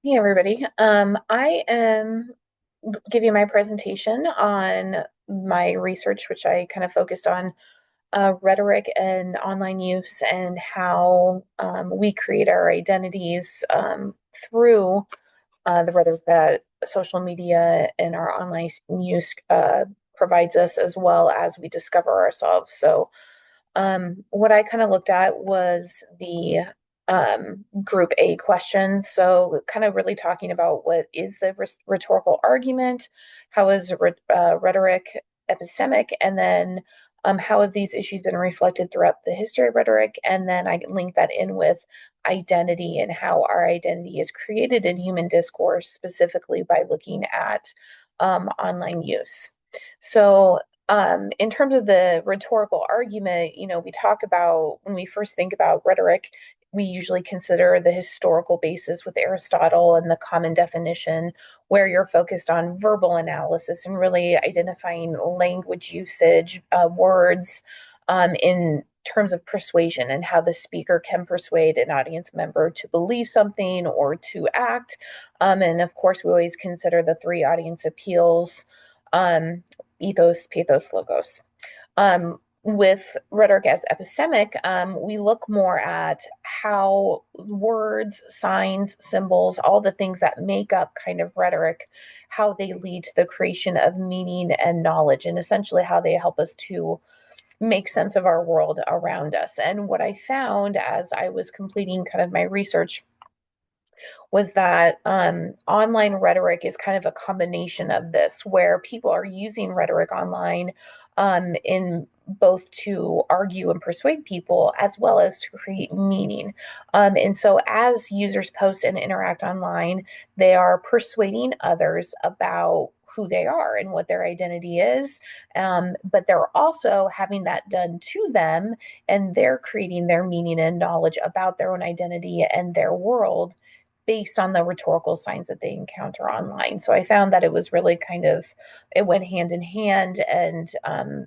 Hey everybody. I am give you my presentation on my research, which I kind of focused on rhetoric and online use and how we create our identities through the rhetoric that social media and our online use provides us, as well as we discover ourselves. So what I kind of looked at was the group A questions. So, kind of really talking about what is the rhetorical argument, how is rhetoric epistemic, and then how have these issues been reflected throughout the history of rhetoric? And then I link that in with identity and how our identity is created in human discourse, specifically by looking at online use. So, in terms of the rhetorical argument, we talk about when we first think about rhetoric, we usually consider the historical basis with Aristotle and the common definition, where you're focused on verbal analysis and really identifying language usage, words in terms of persuasion and how the speaker can persuade an audience member to believe something or to act. And of course, we always consider the three audience appeals, um, ethos, pathos, logos. With rhetoric as epistemic, we look more at how words, signs, symbols, all the things that make up kind of rhetoric, how they lead to the creation of meaning and knowledge, and essentially how they help us to make sense of our world around us. And what I found as I was completing kind of my research was that online rhetoric is kind of a combination of this, where people are using rhetoric online in both to argue and persuade people as well as to create meaning. And so, as users post and interact online, they are persuading others about who they are and what their identity is. But they're also having that done to them, and they're creating their meaning and knowledge about their own identity and their world based on the rhetorical signs that they encounter online. So I found that it was really kind of, it went hand in hand, and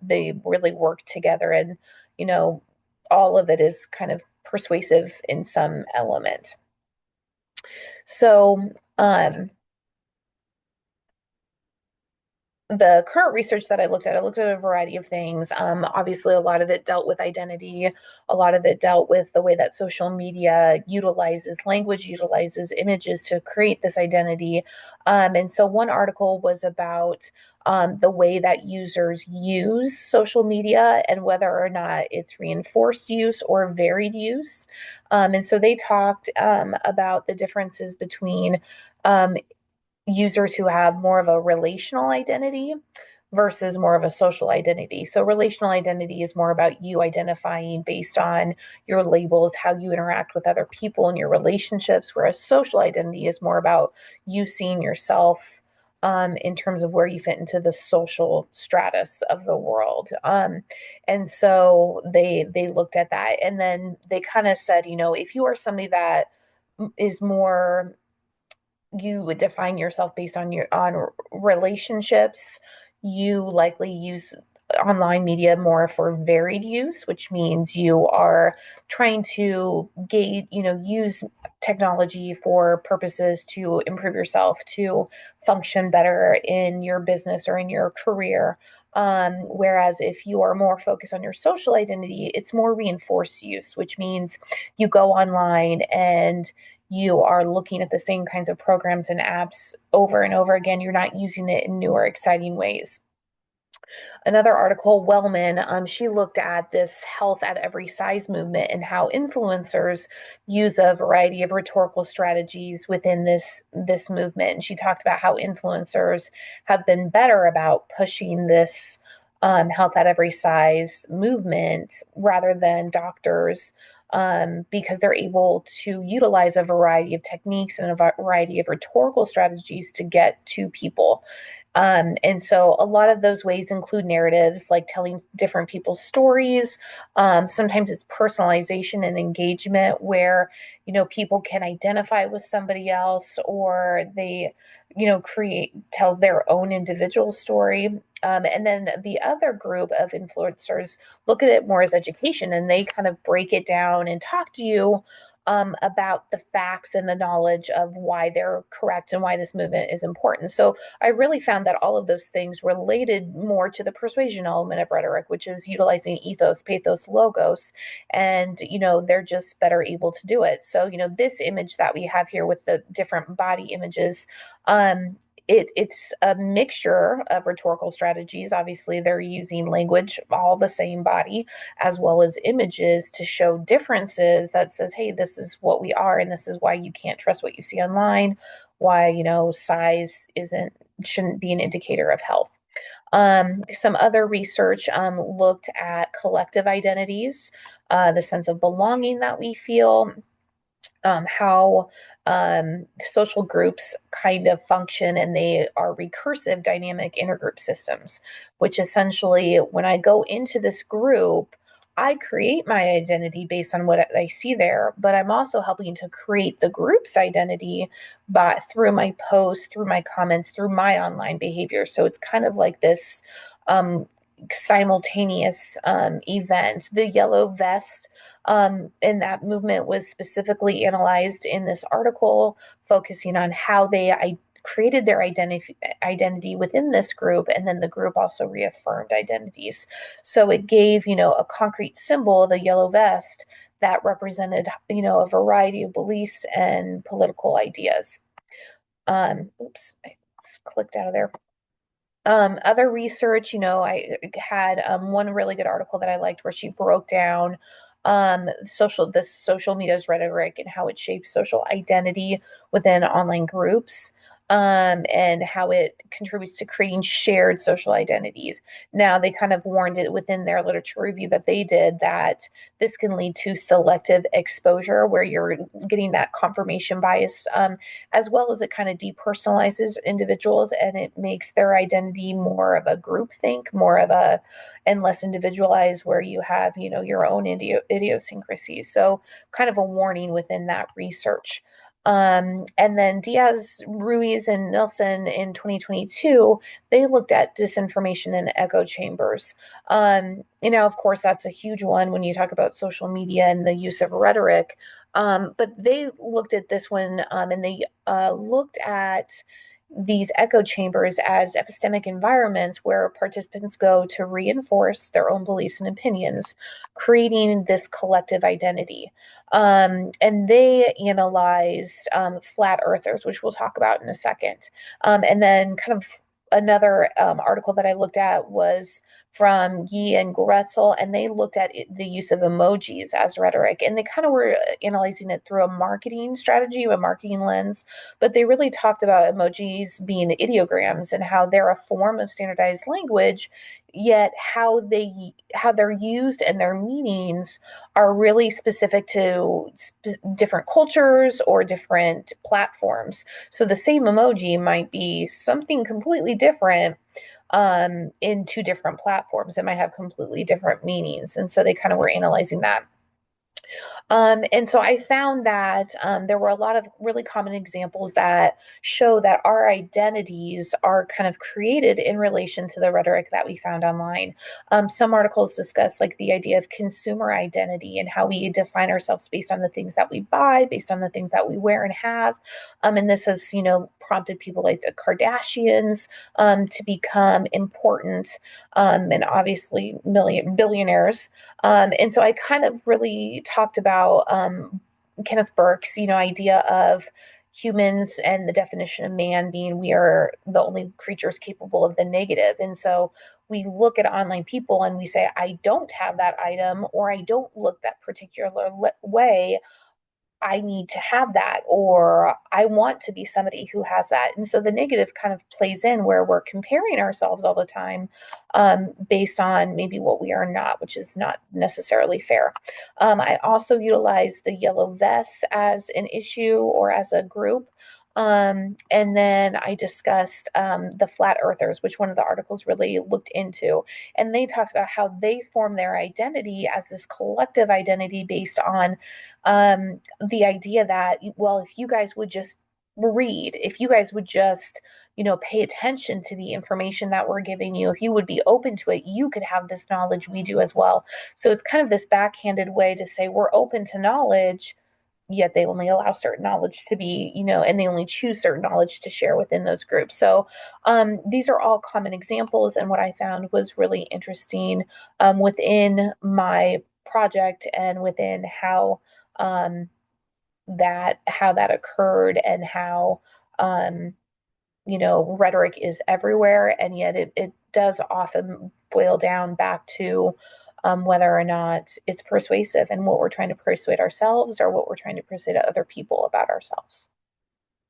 they really work together. And, you know, all of it is kind of persuasive in some element. So, the current research that I looked at a variety of things. Obviously, a lot of it dealt with identity, a lot of it dealt with the way that social media utilizes language, utilizes images to create this identity. And so, one article was about the way that users use social media and whether or not it's reinforced use or varied use. And so, they talked about the differences between um, users who have more of a relational identity versus more of a social identity. So, relational identity is more about you identifying based on your labels, how you interact with other people in your relationships, whereas social identity is more about you seeing yourself in terms of where you fit into the social stratus of the world. And so they looked at that, and then they kind of said, if you are somebody that is more, you would define yourself based on your on relationships, you likely use online media more for varied use, which means you are trying to gauge, use technology for purposes to improve yourself, to function better in your business or in your career. Whereas if you are more focused on your social identity, it's more reinforced use, which means you go online and you are looking at the same kinds of programs and apps over and over again. You're not using it in newer, exciting ways. Another article, Wellman, she looked at this health at every size movement and how influencers use a variety of rhetorical strategies within this movement. And she talked about how influencers have been better about pushing this health at every size movement rather than doctors, because they're able to utilize a variety of techniques and a variety of rhetorical strategies to get to people. And so a lot of those ways include narratives like telling different people's stories. Sometimes it's personalization and engagement where, people can identify with somebody else, or they, tell their own individual story. And then the other group of influencers look at it more as education, and they kind of break it down and talk to you about the facts and the knowledge of why they're correct and why this movement is important. So I really found that all of those things related more to the persuasion element of rhetoric, which is utilizing ethos, pathos, logos, and they're just better able to do it. So this image that we have here with the different body images, um, it's a mixture of rhetorical strategies. Obviously, they're using language, all the same body, as well as images to show differences that says, hey, this is what we are, and this is why you can't trust what you see online, why, size shouldn't be an indicator of health. Some other research looked at collective identities, the sense of belonging that we feel, how social groups kind of function, and they are recursive dynamic intergroup systems, which essentially, when I go into this group, I create my identity based on what I see there, but I'm also helping to create the group's identity through my posts, through my comments, through my online behavior. So it's kind of like this um, simultaneous event. The yellow vest and that movement was specifically analyzed in this article, focusing on how they created their identity within this group, and then the group also reaffirmed identities. So it gave, a concrete symbol, the yellow vest, that represented, a variety of beliefs and political ideas. Oops, I clicked out of there. Other research, I had one really good article that I liked where she broke down this social media's rhetoric and how it shapes social identity within online groups, and how it contributes to creating shared social identities. Now, they kind of warned it within their literature review that they did that this can lead to selective exposure, where you're getting that confirmation bias, as well as it kind of depersonalizes individuals, and it makes their identity more of a group think, more of a and less individualized, where you have your own idiosyncrasies. So kind of a warning within that research. And then Diaz, Ruiz, and Nilsson in 2022, they looked at disinformation in echo chambers. Of course, that's a huge one when you talk about social media and the use of rhetoric. But they looked at this one, and they looked at these echo chambers as epistemic environments where participants go to reinforce their own beliefs and opinions, creating this collective identity. And they analyzed flat earthers, which we'll talk about in a second. And then, kind of another article that I looked at was from Yi and Gretzel, and they looked at the use of emojis as rhetoric, and they kind of were analyzing it through a marketing strategy, a marketing lens, but they really talked about emojis being ideograms and how they're a form of standardized language, yet how they're used and their meanings are really specific to different cultures or different platforms. So the same emoji might be something completely different in two different platforms. It might have completely different meanings. And so they kind of were analyzing that. And so I found that there were a lot of really common examples that show that our identities are kind of created in relation to the rhetoric that we found online. Some articles discuss like the idea of consumer identity and how we define ourselves based on the things that we buy, based on the things that we wear and have. And this has, prompted people like the Kardashians to become important, and obviously billionaires. And so I kind of really talked about Kenneth Burke's, idea of humans and the definition of man being we are the only creatures capable of the negative. And so we look at online people and we say, I don't have that item, or I don't look that particular way. I need to have that, or I want to be somebody who has that. And so the negative kind of plays in where we're comparing ourselves all the time, based on maybe what we are not, which is not necessarily fair. I also utilize the yellow vests as an issue or as a group. And then I discussed the flat earthers, which one of the articles really looked into. And they talked about how they form their identity as this collective identity based on the idea that, well, if you guys would just read, if you guys would just, pay attention to the information that we're giving you, if you would be open to it, you could have this knowledge we do as well. So it's kind of this backhanded way to say we're open to knowledge, yet they only allow certain knowledge to be, and they only choose certain knowledge to share within those groups. So these are all common examples. And what I found was really interesting within my project and within um, how that occurred and how um, rhetoric is everywhere, and yet it does often boil down back to whether or not it's persuasive and what we're trying to persuade ourselves or what we're trying to persuade other people about ourselves.